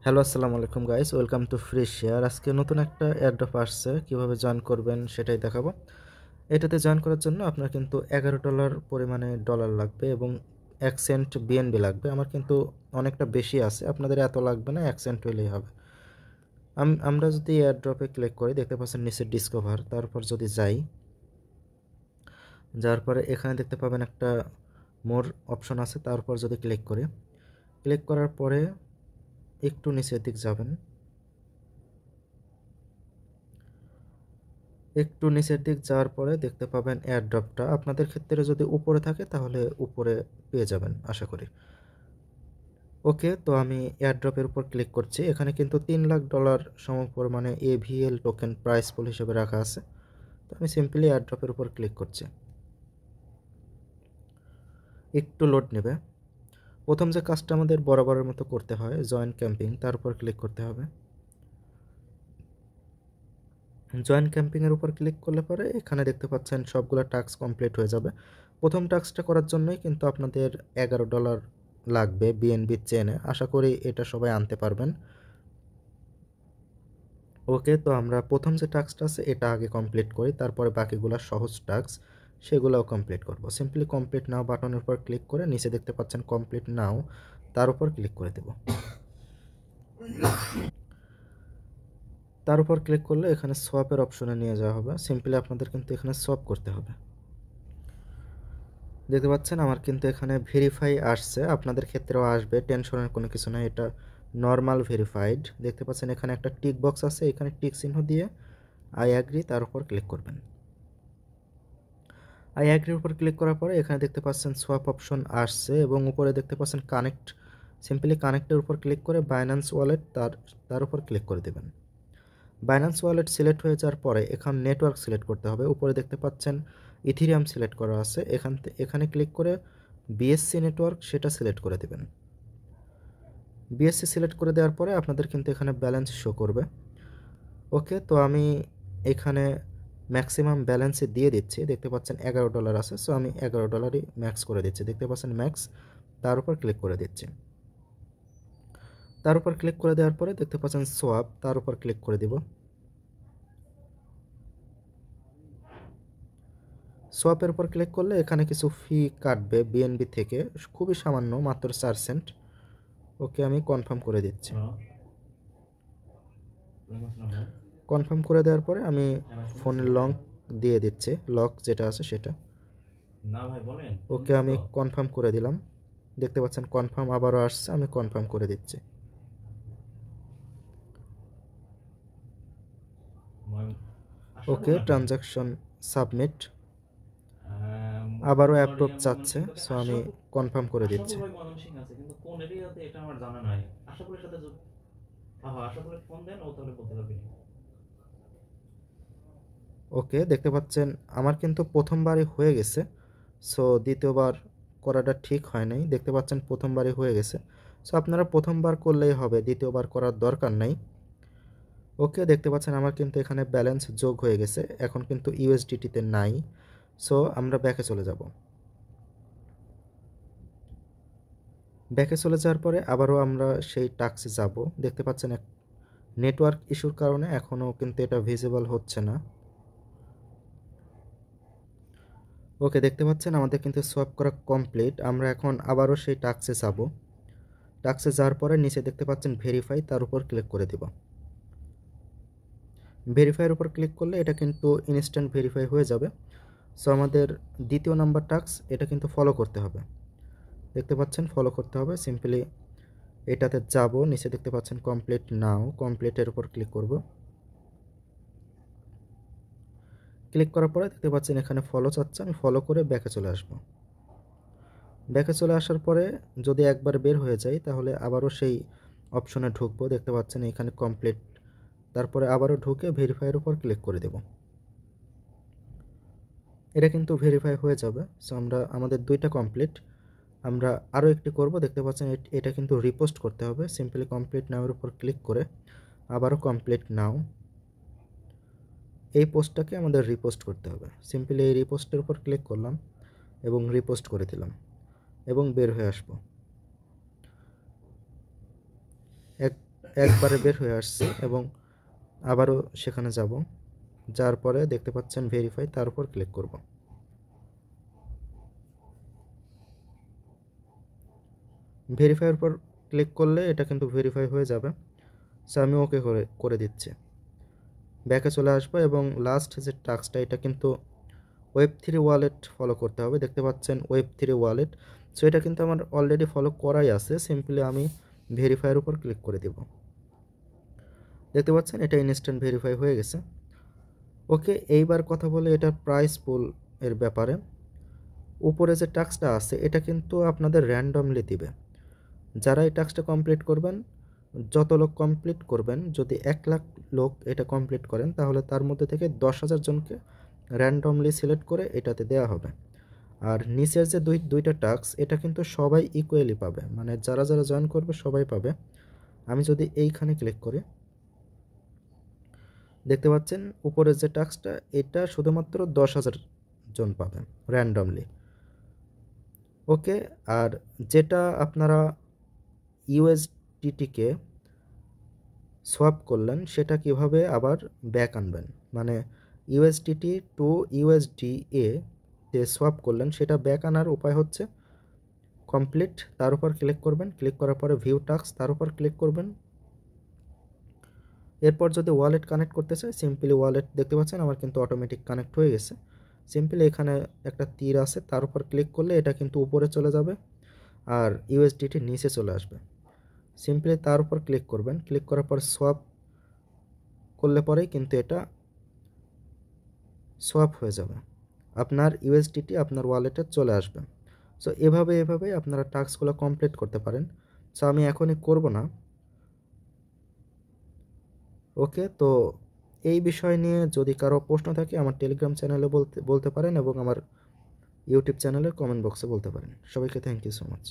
Hello, আসসালামু আলাইকুম guys, welcome to free share. আজকে নতুন একটা এয়ারড্রপ আসছে, কিভাবে জয়েন করবেন সেটাই দেখাবো। এটাতে জয়েন করার জন্য আপনার কিন্তু $11 পরিমাণে ডলার লাগবে এবং 1 সেন্ট বিএনবি লাগবে। আমার কিন্তু অনেকটা বেশি আছে, আপনাদের এত লাগবে না, 1 সেন্ট হইলেই হবে। আমরা যদি এয়ারড্রপে ক্লিক করি, দেখতে পাচ্ছেন নিচে ডিসকভার, তারপর যদি যাওয়ার পরে এখানে দেখতে পাবেন একটা মোর অপশন আছে, তারপর যদি ক্লিক করার পরে একটু নিচের দিক যাবেন, একটু নিচের দিক যাওয়ার পরে দেখতে পাবেন এয়ারড্রপটা। আপনাদের ক্ষেত্রে যদি উপরে থাকে তাহলে উপরে পেয়ে যাবেন আশা করি। ওকে, তো আমি এয়ারড্রপের উপর ক্লিক করছি। এখানে কিন্তু $3 লাখ সমপরিমাণে এভিএল টোকেন প্রাইস পুল হিসেবে রাখা আছে। তো আমি সিম্পলি এয়ারড্রপের উপর ক্লিক করছি। একটু লোড নেবে। প্রথম যে কাজটা আমাদের বরাবরের মতো করতে হয়, জয়েন ক্যাম্পিং, তার উপর ক্লিক করতে হবে। জয়েন ক্যাম্পিংয়ের উপর ক্লিক করলে পরে এখানে দেখতে পাচ্ছেন সবগুলো টাস্ক কমপ্লিট হয়ে যাবে। প্রথম টাস্কটা করার জন্যই কিন্তু আপনাদের $11 লাগবে বিএনবি চেনে। আশা করি এটা সবাই আনতে পারবেন। ওকে, তো আমরা প্রথম যে টাস্কটা আছে এটা আগে কমপ্লিট করি, তারপরে বাকিগুলো সহজ টাস্ক, সেগুলোও কমপ্লিট করব। সিম্পলি কমপ্লিট নাও বাটনের উপর ক্লিক করে নিচে দেখতে পাচ্ছেন কমপ্লিট নাও, তার উপর ক্লিক করে দেব। তার উপর ক্লিক করলে এখানে সোয়াপের অপশনে নিয়ে যাওয়া হবে। সিম্পলি আপনাদের কিন্তু এখানে সোয়াপ করতে হবে। দেখতে পাচ্ছেন আমার কিন্তু এখানে ভেরিফাই আসছে, আপনাদের ক্ষেত্রেও আসবে, টেনশনের কোনো কিছু নাই। এটা নর্মাল ভেরিফাইড। দেখতে পাচ্ছেন এখানে একটা টিক বক্স আছে, এখানে টিক চিহ্ন দিয়ে আই অ্যাগ্রি তার উপর ক্লিক করবেন। আই অ্যাগ্রির উপর ক্লিক করার পরে এখানে দেখতে পাচ্ছেন সোয়াপ অপশন আসছে এবং উপরে দেখতে পাচ্ছেন কানেক্ট। সিম্পলি কানেক্টের উপর ক্লিক করে বাইন্যান্স ওয়ালেট তার উপর ক্লিক করে দেবেন। বাইন্যান্স ওয়ালেট সিলেক্ট হয়ে যাওয়ার পরে এখন নেটওয়ার্ক সিলেক্ট করতে হবে। উপরে দেখতে পাচ্ছেন ইথিরিয়াম সিলেক্ট করা আছে, এখানে ক্লিক করে বিএসসি নেটওয়ার্ক সেটা সিলেক্ট করে দেবেন। বিএসসি সিলেক্ট করে দেওয়ার পরে আপনাদের কিন্তু এখানে ব্যালেন্স শো করবে। ওকে, তো আমি এখানে ম্যাক্সিমাম ব্যালেন্সে দিয়ে দিচ্ছি। দেখতে পাচ্ছেন $11 আছে, সো আমি $11ই ম্যাক্স করে দিচ্ছি। দেখতে পাচ্ছেন ম্যাক্স, তার উপর ক্লিক করে দিচ্ছি। তার উপর ক্লিক করে দেওয়ার পরে দেখতে পাচ্ছেন সোয়াপ, তার উপর ক্লিক করে দিব। সোয়াপের উপর ক্লিক করলে এখানে কিছু ফি কাটবে বিএনবি থেকে, খুবই সামান্য, মাত্র 4 সেন্ট। ওকে, আমি কনফার্ম করে দিচ্ছি। কনফার্ম করে দেওয়ার পরে আমি ফোনের লক দিয়ে দিচ্ছি, লক যেটা আছে সেটা। ওকে, আমি কনফার্ম করে দিলাম। দেখতে পাচ্ছেন কনফার্ম আবারও আসছে, আমি কনফার্ম করে দিচ্ছি। ওকে, ট্রানজাকশন সাবমিট, আবারও অ্যাপ্রুভ চাচ্ছে, সো আমি কনফার্ম করে দিচ্ছি। ওকে, দেখতে পাচ্ছেন আমার কিন্তু প্রথমবারই হয়ে গেছে, সো দ্বিতীয়বার করাটা ঠিক হয় নাই। দেখতে পাচ্ছেন প্রথমবারই হয়ে গেছে, সো আপনারা প্রথমবার করলেই হবে, দ্বিতীয়বার করার দরকার নাই। ওকে, দেখতে পাচ্ছেন আমার কিন্তু এখানে ব্যালেন্স যোগ হয়ে গেছে, এখন কিন্তু ইউএসডিটিতে নাই। সো আমরা ব্যাকে চলে যাব। ব্যাকে চলে যাওয়ার পরে আবারও আমরা সেই টাস্কে যাব। দেখতে পাচ্ছেন নেটওয়ার্ক ইস্যুর কারণে এখনও কিন্তু এটা ভিজিবল হচ্ছে না। ওকে, দেখতে পাচ্ছেন আমাদের কিন্তু সোয়াপ করা কমপ্লিট। আমরা এখন আবারও সেই টাস্কে যাব। টাস্কে যাওয়ার পরে নিচে দেখতে পাচ্ছেন ভেরিফাই, তার উপর ক্লিক করে দেব। ভেরিফাইয়ের উপর ক্লিক করলে এটা কিন্তু ইনস্ট্যান্ট ভেরিফাই হয়ে যাবে। সো আমাদের দ্বিতীয় নাম্বার টাস্ক, এটা কিন্তু ফলো করতে হবে। দেখতে পাচ্ছেন ফলো করতে হবে, সিম্পলি এটাতে যাব। নিচে দেখতে পাচ্ছেন কমপ্লিট নাও, কমপ্লিটের উপর ক্লিক করব। ক্লিক করার পরে দেখতে পাচ্ছেন এখানে ফলো চাচ্ছে, আমি ফলো করে ব্যাকে চলে আসব। ব্যাকে চলে আসার পরে যদি একবার বের হয়ে যায় তাহলে আবারও সেই অপশনে ঢুকবো। দেখতে পাচ্ছেন এখানে কমপ্লিট, তারপরে আবারও ঢুকে ভেরিফাইয়ের উপর ক্লিক করে দেব। এটা কিন্তু ভেরিফাই হয়ে যাবে। সো আমাদের দুইটা কমপ্লিট, আমরা আরও একটি করব। দেখতে পাচ্ছেন এটা কিন্তু রিপোস্ট করতে হবে। সিম্পলি কমপ্লিট নাওয়ের উপর ক্লিক করে আবারও কমপ্লিট নাও, এই পোস্টটাকে আমাদের রিপোস্ট করতে হবে। সিম্পলি এই রিপোস্টের উপর ক্লিক করলাম এবং রিপোস্ট করে দিলাম এবং বের হয়ে আসবো। একবারে বের হয়ে আসছি এবং আবারও সেখানে যাব, যার পরে দেখতে পাচ্ছেন ভেরিফাই, তার উপর ক্লিক করব। ভেরিফাইয়ের উপর ক্লিক করলে এটা কিন্তু ভেরিফাই হয়ে যাবে। সো আমি ওকে করে দিচ্ছি। ব্যাকে চলে আসবো এবং লাস্ট যে টাস্কটা, এটা কিন্তু ওয়েব3 ওয়ালেট ফলো করতে হবে। দেখতে পাচ্ছেন ওয়েব3 ওয়ালেট। সো এটা কিন্তু আমার অলরেডি ফলো করাই আছে, সিম্পলি আমি ভেরিফাইয়ের উপর ক্লিক করে দেব। দেখতে পাচ্ছেন এটা ইনস্ট্যান্ট ভেরিফাই হয়ে গেছে। ওকে, এইবার কথা বলে এটা প্রাইস পুল এর ব্যাপারে। উপরে যে টাস্কটা আছে এটা কিন্তু আপনাদের র্যান্ডমলি দিবে। যারা এই টাস্কটা কমপ্লিট করবেন, যত লোক কমপ্লিট করবেন, যদি 1,00,000 লোক এটা কমপ্লিট করেন তাহলে তার মধ্যে থেকে 10,000 জনকে র্যান্ডমলি সিলেক্ট করে এটাতে দেওয়া হবে। আর নিচের যে দুইটা টাস্ক, এটা কিন্তু সবাই ইকুয়ালি পাবে, মানে যারা যারা জয়েন করবে সবাই পাবে। আমি যদি এইখানে ক্লিক করি, দেখতে পাচ্ছেন উপরের যে টাস্কটা, এটা শুধুমাত্র 10,000 জন পাবে র্যান্ডমলি। ওকে, আর যেটা আপনারা ইউএসডিটিকে সোয়াপ করলেন সেটা কিভাবে আবার ব্যাক আনবেন, মানে ইউএসডিটি টু ইউএসডিএ যে সোয়াপ করলেন সেটা ব্যাক আনার উপায় হচ্ছে কমপ্লিট, তার উপর ক্লিক করবেন। ক্লিক করার পরে ভিউ টাস্ক, তার উপর ক্লিক করবেন। এরপর যদি ওয়ালেট কানেক্ট করতে চাই, সিম্পলি ওয়ালেট, দেখতে পাচ্ছেন আমার কিন্তু অটোমেটিক কানেক্ট হয়ে গেছে। সিম্পলি এখানে একটা তীর আছে, তার উপর ক্লিক করলে এটা কিন্তু উপরে চলে যাবে আর ইউএসডিটি নিচে চলে আসবে। সিম্পলি তার উপর ক্লিক করবেন। ক্লিক করার পর সোয়াপ করলে পরেই কিন্তু এটা সোয়াপ হয়ে যাবে, আপনার ইউএসডিটি আপনার ওয়ালেটে চলে আসবে। সো এভাবে আপনারা টাস্কগুলো কমপ্লিট করতে পারেন। সো আমি এখনই করব না। ওকে, তো এই বিষয় নিয়ে যদি কারো প্রশ্ন থাকে আমার টেলিগ্রাম চ্যানেলে বলতে পারেন এবং আমার ইউটিউব চ্যানেলের কমেন্ট বক্সে বলতে পারেন। সবাইকে থ্যাংক ইউ সো মাচ।